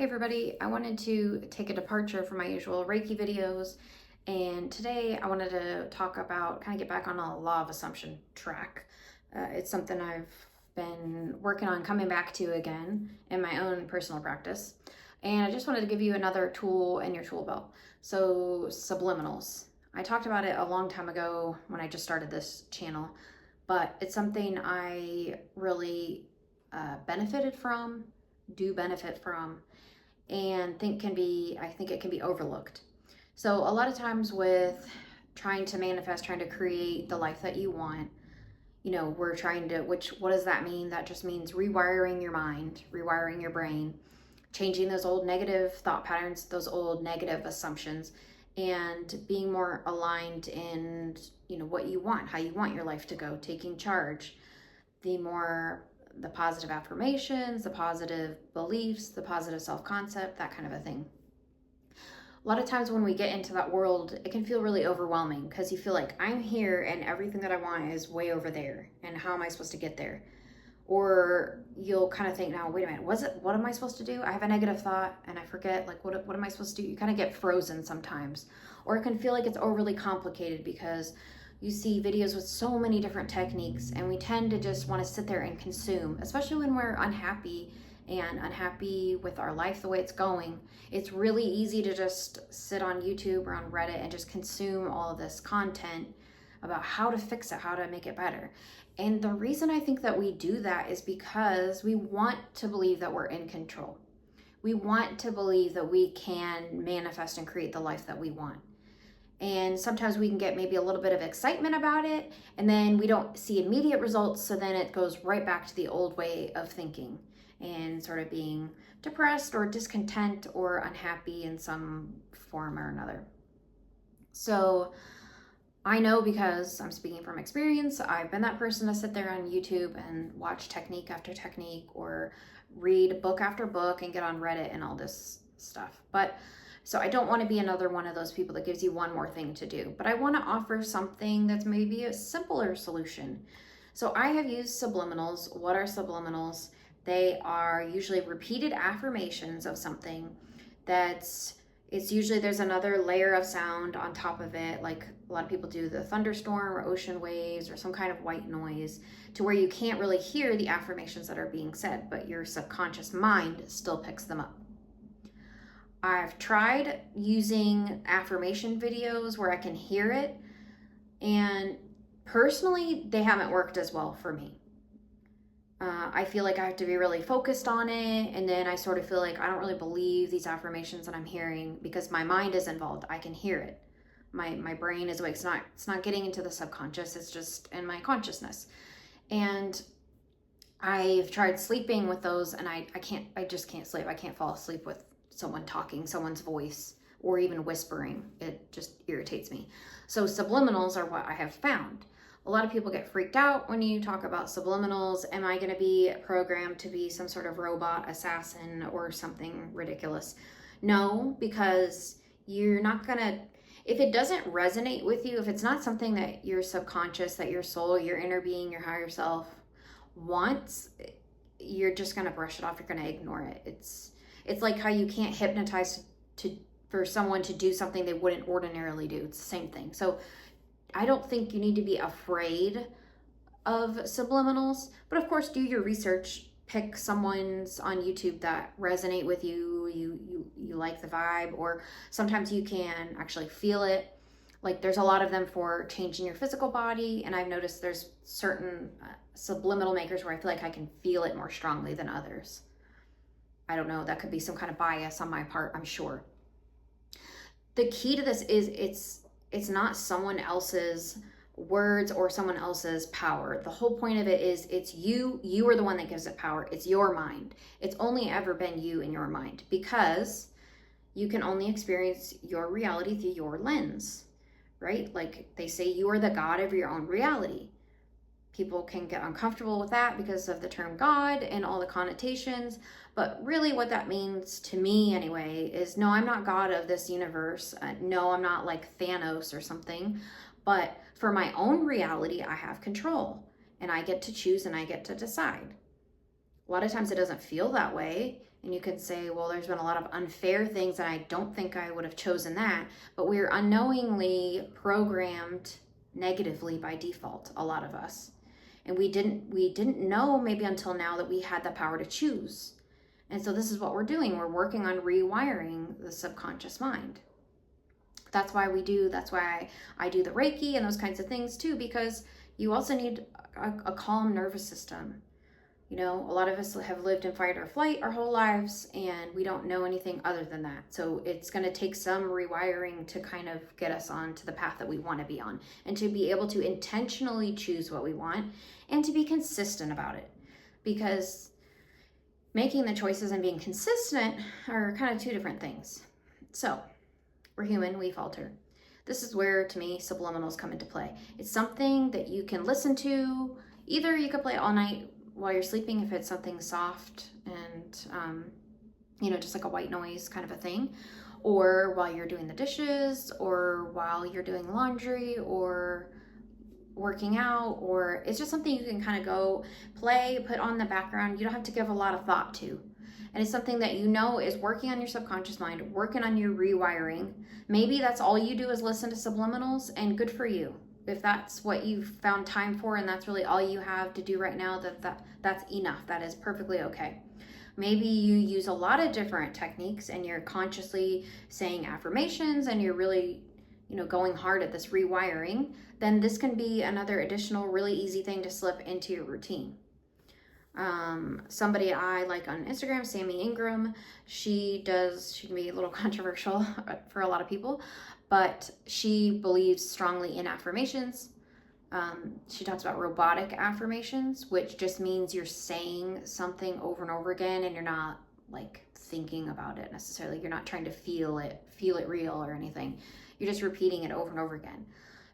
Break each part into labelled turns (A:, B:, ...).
A: Hey everybody, I wanted to take a departure from my usual Reiki videos, and today I wanted to talk about, kind of get back on a law of assumption track. It's something I've been working on coming back to again in my own personal practice. And I just wanted to give you another tool in your tool belt. So subliminals. I talked about it a long time ago when I just started this channel, but it's something I really benefit from, and I think it can be overlooked. So a lot of times with trying to manifest, trying to create the life that you want, we're trying to, what does that mean? That just means rewiring your mind, rewiring your brain, changing those old negative thought patterns, those old negative assumptions, and being more aligned in, what you want, how you want your life to go, taking charge, the positive affirmations, the positive beliefs, the positive self-concept, that kind of a thing. A lot of times when we get into that world, it can feel really overwhelming because you feel like I'm here and everything that I want is way over there. And how am I supposed to get there? Or you'll kind of think, now, wait a minute, what am I supposed to do? I have a negative thought and I forget, like, what am I supposed to do? You kind of get frozen sometimes. Or it can feel like it's overly complicated because you see videos with so many different techniques and we tend to just want to sit there and consume, especially when we're unhappy with our life the way it's going. It's really easy to just sit on YouTube or on Reddit and just consume all of this content about how to fix it, how to make it better. And the reason I think that we do that is because we want to believe that we're in control. We want to believe that we can manifest and create the life that we want. And sometimes we can get maybe a little bit of excitement about it, and then we don't see immediate results, so then it goes right back to the old way of thinking and sort of being depressed or discontent or unhappy in some form or another. So I know, because I'm speaking from experience, I've been that person to sit there on YouTube and watch technique after technique or read book after book and get on Reddit and all this stuff. So I don't want to be another one of those people that gives you one more thing to do, but I want to offer something that's maybe a simpler solution. So I have used subliminals. What are subliminals? They are usually repeated affirmations of something it's usually there's another layer of sound on top of it, like a lot of people do the thunderstorm or ocean waves or some kind of white noise, to where you can't really hear the affirmations that are being said, but your subconscious mind still picks them up. I've tried using affirmation videos where I can hear it, and personally, they haven't worked as well for me. I feel like I have to be really focused on it, and then I sort of feel like I don't really believe these affirmations that I'm hearing because my mind is involved. I can hear it. My brain is awake. It's not getting into the subconscious. It's just in my consciousness. And I've tried sleeping with those, and I just can't sleep. I can't fall asleep with someone talking, someone's voice, or even whispering. It just irritates me. So subliminals are what I have found. A lot of people get freaked out when you talk about subliminals. Am I going to be programmed to be some sort of robot assassin or something ridiculous? No, because you're not going to, if it doesn't resonate with you, if it's not something that your subconscious, that your soul, your inner being, your higher self wants, you're just going to brush it off. You're going to ignore it. It's like how you can't hypnotize for someone to do something they wouldn't ordinarily do. It's the same thing. So I don't think you need to be afraid of subliminals, but of course, do your research. Pick someone's on YouTube that resonate with you. You like the vibe, or sometimes you can actually feel it. Like there's a lot of them for changing your physical body, and I've noticed there's certain subliminal makers where I feel like I can feel it more strongly than others. I don't know, that could be some kind of bias on my part, I'm sure. The key to this is it's not someone else's words or someone else's power. The whole point of it is it's you are the one that gives it power. It's your mind. It's only ever been you and your mind, because you can only experience your reality through your lens, right? Like they say, you are the God of your own reality. People can get uncomfortable with that because of the term God and all the connotations. But really what that means to me anyway is, no, I'm not God of this universe. No, I'm not like Thanos or something. But for my own reality, I have control and I get to choose and I get to decide. A lot of times it doesn't feel that way. And you could say, well, there's been a lot of unfair things and I don't think I would have chosen that. But we're unknowingly programmed negatively by default, a lot of us. And we didn't know maybe until now that we had the power to choose. And so this is what we're doing. We're working on rewiring the subconscious mind. That's why I do the Reiki and those kinds of things too, because you also need a calm nervous system. You know, a lot of us have lived in fight or flight our whole lives, and we don't know anything other than that. So it's going to take some rewiring to kind of get us onto the path that we want to be on, and to be able to intentionally choose what we want and to be consistent about it. Because making the choices and being consistent are kind of two different things. So we're human, we falter. This is where, to me, subliminals come into play. It's something that you can listen to. Either you could play it all night while you're sleeping if it's something soft and, just like a white noise kind of a thing, or while you're doing the dishes, or while you're doing laundry, or working out, or it's just something you can kind of go play, put on the background. You don't have to give a lot of thought to. And it's something that you know is working on your subconscious mind, working on your rewiring. Maybe that's all you do is listen to subliminals, and good for you. If that's what you've found time for and that's really all you have to do right now, that's enough. That is perfectly okay. Maybe you use a lot of different techniques and you're consciously saying affirmations and you're really, going hard at this rewiring. Then this can be another additional really easy thing to slip into your routine. Somebody I like on Instagram, Sammy Ingram, she can be a little controversial for a lot of people, but she believes strongly in affirmations. She talks about robotic affirmations, which just means you're saying something over and over again and you're not like thinking about it necessarily. You're not trying to feel it real or anything. You're just repeating it over and over again.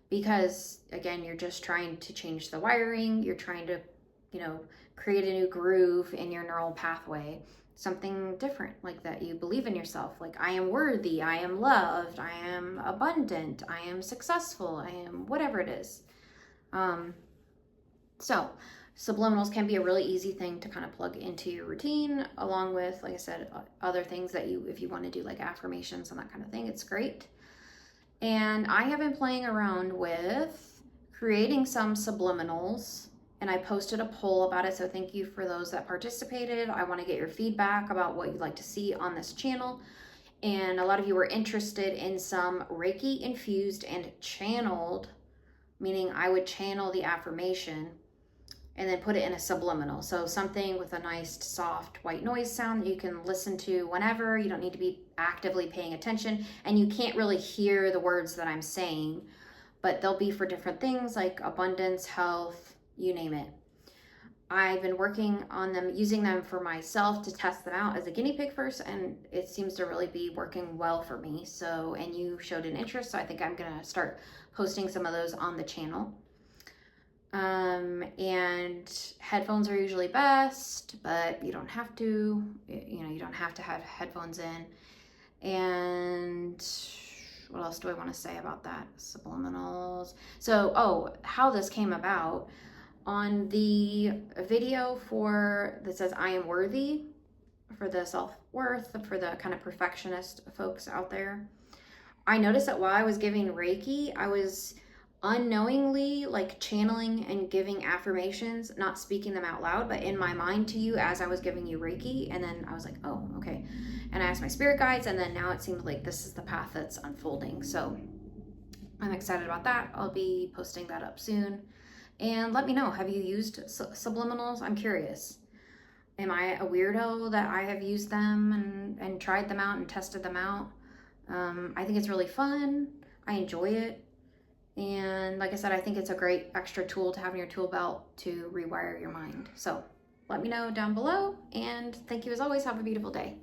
A: Because again, you're just trying to change the wiring. You're trying to, create a new groove in your neural pathway, something different, like that you believe in yourself, like I am worthy, I am loved, I am abundant, I am successful, I am whatever it is. So subliminals can be a really easy thing to kind of plug into your routine, along with, like I said, other things that if you want to do like affirmations and that kind of thing, it's great. And I have been playing around with creating some subliminals, and I posted a poll about it, so thank you for those that participated. I want to get your feedback about what you'd like to see on this channel. And a lot of you were interested in some Reiki-infused and channeled, meaning I would channel the affirmation and then put it in a subliminal. So something with a nice, soft white noise sound that you can listen to whenever. You don't need to be actively paying attention, and you can't really hear the words that I'm saying, but they'll be for different things like abundance, health, you name it. I've been working on them, using them for myself to test them out as a guinea pig first, and it seems to really be working well for me. So, and you showed an interest, so I think I'm gonna start posting some of those on the channel. And headphones are usually best, but you don't have to, you don't have to have headphones in. And what else do I want to say about that? Subliminals. So, how this came about. On the video that says I am worthy, for the self-worth, for the kind of perfectionist folks out there, I noticed that while I was giving Reiki, I was unknowingly like channeling and giving affirmations, not speaking them out loud, but in my mind to you as I was giving you Reiki. And then I was like, oh, okay. And I asked my spirit guides, and then now it seems like this is the path that's unfolding. So I'm excited about that. I'll be posting that up soon. And let me know, have you used subliminals? I'm curious. Am I a weirdo that I have used them and tried them out and tested them out? I think it's really fun. I enjoy it. And like I said, I think it's a great extra tool to have in your tool belt to rewire your mind. So let me know down below. And thank you as always. Have a beautiful day.